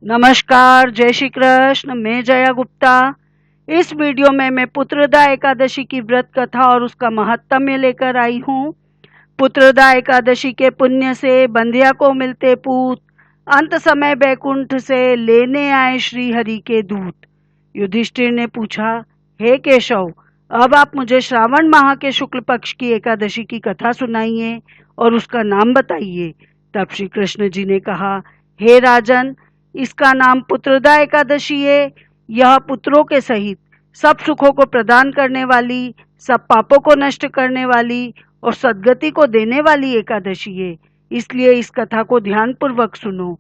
नमस्कार, जय श्री कृष्ण। मैं जया गुप्ता। इस वीडियो में मैं पुत्रदा एकादशी की व्रत कथा और उसका महत्म्य लेकर आई हूँ। पुत्रदा एकादशी के पुण्य से बंध्या को मिलते पूत, अंत समय बैकुंठ से लेने आए श्री हरि के दूत। युधिष्ठिर ने पूछा, हे केशव, अब आप मुझे श्रावण माह के शुक्ल पक्ष की एकादशी की कथा सुनाइए और उसका नाम बताइए। तब श्री कृष्ण जी ने कहा, हे राजन, इसका नाम पुत्रदा एकादशी है। यह पुत्रों के सहित सब सुखों को प्रदान करने वाली, सब पापों को नष्ट करने वाली और सद्गति को देने वाली एकादशी है। इसलिए इस कथा को ध्यान पूर्वक सुनो।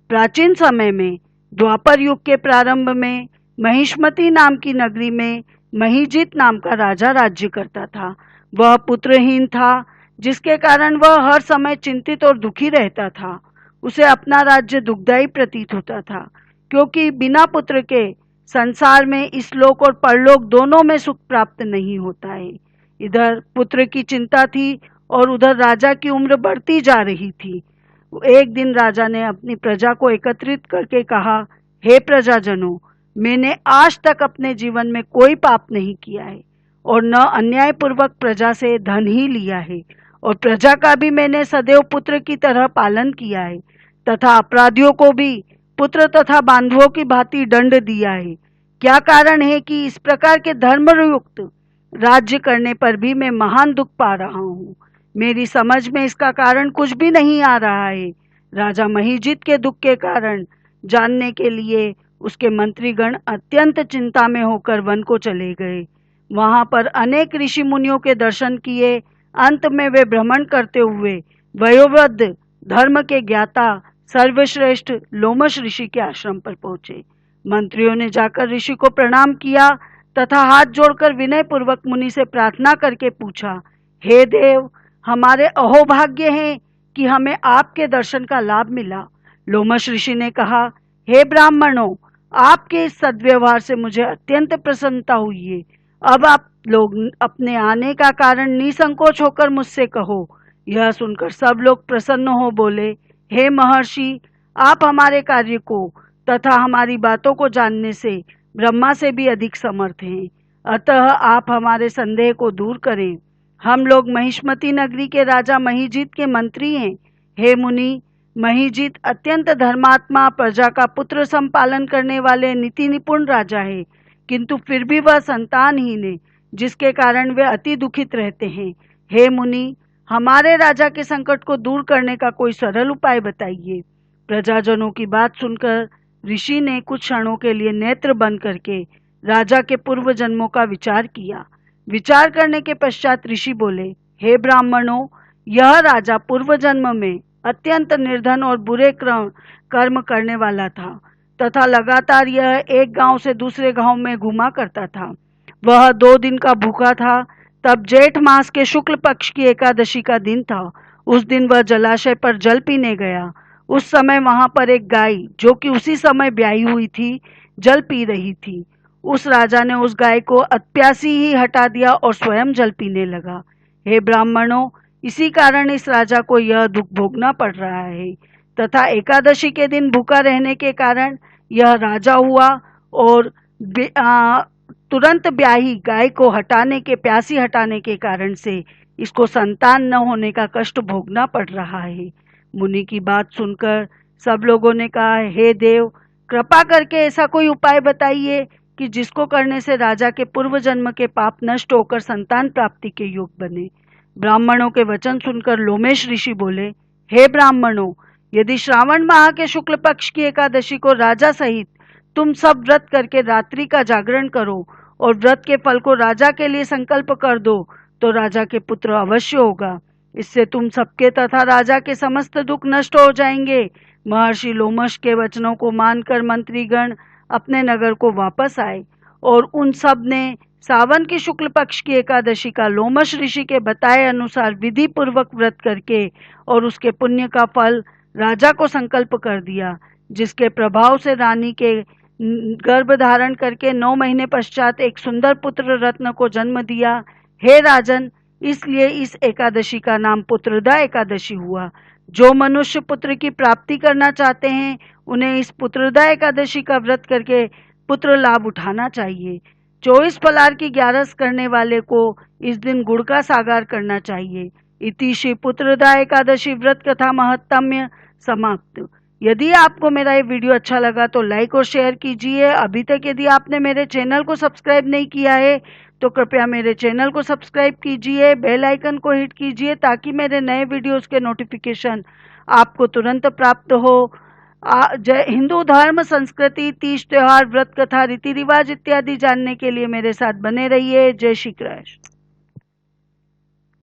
प्राचीन समय में द्वापर युग के प्रारंभ में महिष्मती नाम की नगरी में महीजित नाम का राजा राज्य करता था। वह पुत्रहीन था, जिसके कारण वह हर समय चिंतित और दुखी रहता था। उसे अपना राज्य दुखदायी प्रतीत होता था, क्योंकि बिना पुत्र के संसार में इस लोक और परलोक दोनों में सुख प्राप्त नहीं होता है। इधर पुत्र की चिंता थी और उधर राजा की उम्र बढ़ती जा रही थी। एक दिन राजा ने अपनी प्रजा को एकत्रित करके कहा, हे प्रजाजनों, मैंने आज तक अपने जीवन में कोई पाप नहीं किया है और न अन्यायपूर्वक प्रजा से धन ही लिया है, और प्रजा का भी मैंने सदैव पुत्र की तरह पालन किया है तथा अपराधियों को भी पुत्र तथा बांधवों की भांति दंड दिया है। क्या कारण है कि इस प्रकार के धर्मयुक्त राज्य करने पर भी मैं महान दुख पा रहा हूँ? मेरी समझ में इसका कारण कुछ भी नहीं आ रहा है। राजा महीजित के दुख के कारण जानने के लिए उसके मंत्रीगण अत्यंत चिंता में होकर वन को चले गए। वहां पर अनेक ऋषि मुनियों के दर्शन किए। अंत में वे भ्रमण करते हुए वयोवृद्ध धर्म के ज्ञाता सर्वश्रेष्ठ लोमश ऋषि के आश्रम पर पहुंचे। मंत्रियों ने जाकर ऋषि को प्रणाम किया तथा हाथ जोड़कर विनय पूर्वक मुनि से प्रार्थना करके पूछा, हे देव, हमारे अहोभाग्य है कि हमें आपके दर्शन का लाभ मिला। लोमश ऋषि ने कहा, हे ब्राह्मणों, आपके इस सद्व्यवहार से मुझे अत्यंत प्रसन्नता हुई है। अब आप लोग अपने आने का कारण निसंकोच होकर मुझसे कहो। यह सुनकर सब लोग प्रसन्न हो बोले, हे महर्षि, आप हमारे कार्य को तथा हमारी बातों को जानने से ब्रह्मा से भी अधिक समर्थ हैं। अतः आप हमारे संदेह को दूर करें। हम लोग महिष्मती नगरी के राजा महीजित के मंत्री हैं। हे मुनि, महीजित अत्यंत धर्मात्मा, प्रजा का पुत्र संपालन करने वाले नीति निपुण राजा है, किंतु फिर भी वह संतानहीन है, जिसके कारण वे अति दुखित रहते हैं। हे मुनि, हमारे राजा के संकट को दूर करने का कोई सरल उपाय बताइए। प्रजाजनों की बात सुनकर ऋषि ने कुछ क्षणों के लिए नेत्र बंद करके राजा के पूर्व जन्मों का विचार किया। विचार करने के पश्चात ऋषि बोले, हे ब्राह्मणों, यह राजा पूर्व जन्म में अत्यंत निर्धन और बुरे कर्म करने वाला था तथा लगातार यह एक गांव से दूसरे गांव में घुमा करता था। वह 2 दिन का भूखा था। तब जेठ मास के शुक्ल पक्ष की एकादशी का दिन था। उस दिन वह जलाशय पर जल पीने गया। उस समय वहां पर एक गाय, जो कि उसी समय ब्याही हुई थी, जल पी रही थी। उस राजा ने उस गाय को अप्यासी ही हटा दिया और स्वयं जल पीने लगा। हे ब्राह्मणों, इसी कारण इस राजा को यह दुख भोगना पड़ रहा है तथा एकादशी के दिन भूखा रहने के कारण यह राजा हुआ और तुरंत ब्याही गाय को प्यासी हटाने के कारण से इसको संतान न होने का कष्ट भोगना पड़ रहा है। मुनि की बात सुनकर सब लोगों ने कहा, हे देव, कृपा करके ऐसा कोई उपाय बताइए कि जिसको करने से राजा के पूर्व जन्म के पाप नष्ट होकर संतान प्राप्ति के योग बने। ब्राह्मणों के वचन सुनकर लोमेश ऋषि बोले, हे ब्राह्मणों, यदि श्रावण माह के शुक्ल पक्ष की एकादशी को राजा सहित तुम सब व्रत करके रात्रि का जागरण करो और व्रत के फल को राजा के लिए संकल्प कर दो, तो राजा के पुत्र अवश्य होगा। इससे तुम सबके तथा राजा के समस्त दुख नष्ट हो जाएंगे। महर्षि लोमश के वचनों को मानकर मंत्रीगण अपने नगर को वापस आए और उन सब ने सावन की शुक्ल पक्ष की एकादशी का लोमश ऋषि के बताए अनुसार विधि पूर्वक व्रत करके और उसके पुण्य का फल राजा को संकल्प कर दिया, जिसके प्रभाव से रानी के गर्भ धारण करके 9 महीने पश्चात एक सुंदर पुत्र रत्न को जन्म दिया। हे राजन, इसलिए इस एकादशी का नाम पुत्रदा एकादशी हुआ। जो मनुष्य पुत्र की प्राप्ति करना चाहते हैं उन्हें इस पुत्रदा एकादशी का व्रत करके पुत्र लाभ उठाना चाहिए। 24 फलाहार की 11 करने वाले को इस दिन गुड़ का सागार करना चाहिए। इति श्री पुत्रदा एकादशी व्रत कथा महत्म्य समाप्त। यदि आपको मेरा ये वीडियो अच्छा लगा तो लाइक और शेयर कीजिए। अभी तक यदि आपने मेरे चैनल को सब्सक्राइब नहीं किया है तो कृपया मेरे चैनल को सब्सक्राइब कीजिए, बेल आइकन को हिट कीजिए ताकि मेरे नए वीडियोस के नोटिफिकेशन आपको तुरंत प्राप्त हो। जय हिंदू धर्म, संस्कृति, तीज त्योहार, व्रत कथा, रीति रिवाज इत्यादि जानने के लिए मेरे साथ बने रहिए। जय श्री कृष्ण।